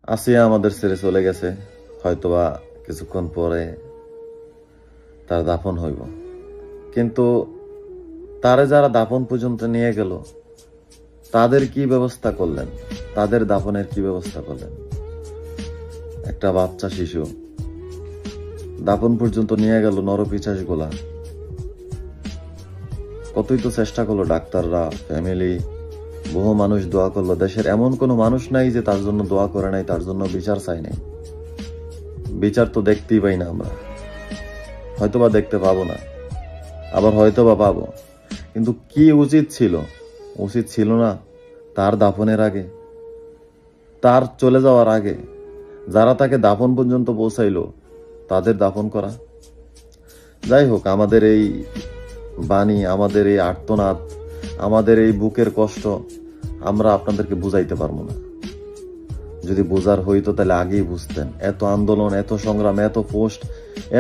আসিয়া আমাদের ছেড়ে চলে গেছে, হয়তোবা কিছুক্ষণ পরে তার দাফন হইব। কিন্তু তারে যারা দাফন পর্যন্ত নিয়ে গেল, তাদের কি ব্যবস্থা করলেন? তাদের দাফনের কি ব্যবস্থা করলেন? একটা বাচ্চা শিশু দাফন পর্যন্ত নিয়ে গেল নরপিশাচ গুলা। কতই তো চেষ্টা করলো ডাক্তাররা, ফ্যামিলি, বহু মানুষ দোয়া করলো। দেশের এমন কোনো মানুষ নাই যে তার জন্য দোয়া করে নাই, তার জন্য বিচার চাই নাই। বিচার তো দেখতেই পাই না আমরা, হয়তোবা দেখতে পাবো না, আবার হয়তোবা পাবো। কিন্তু কি উচিত ছিল? উচিত ছিল না তার দাফনের আগে, তার চলে যাওয়ার আগে, যারা তাকে দাফন পর্যন্ত পৌঁছাইলো তাদের দাফন করা? যাই হোক, আমাদের এই বাণী, আমাদের এই আর্তনাদ, আমাদের এই বুকের কষ্ট আমরা আপনাদেরকে বুঝাইতে পারবো না। যদি বোঝার হইতো তাহলে আগেই বুঝতেন। এত আন্দোলন, এত সংগ্রাম, এত পোস্ট,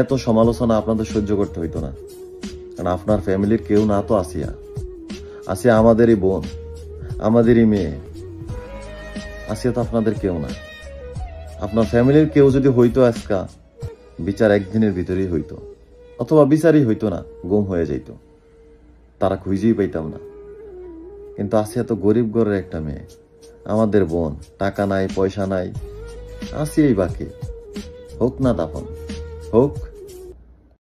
এত সমালোচনা আপনাদের সহ্য করতে হইতো না। কারণ আপনার ফ্যামিলির কেউ না তো আসিয়া। আসিয়া আমাদেরই বোন, আমাদেরই মেয়ে। আসিয়া তো আপনাদের কেউ না। আপনার ফ্যামিলির কেউ যদি হইতো আজকা, বিচার একদিনের ভিতরেই হইতো, অথবা বিচারই হইতো না, গুম হয়ে যাইত, তারা খুঁজেই পাইতাম না। কিন্তু আসিয়া তো গরিব ঘরের একটা মেয়ে, আমাদের বোন। টাকা নাই, পয়সা নাই, আসিয়াই বাকি। হোক না দাফন, হোক।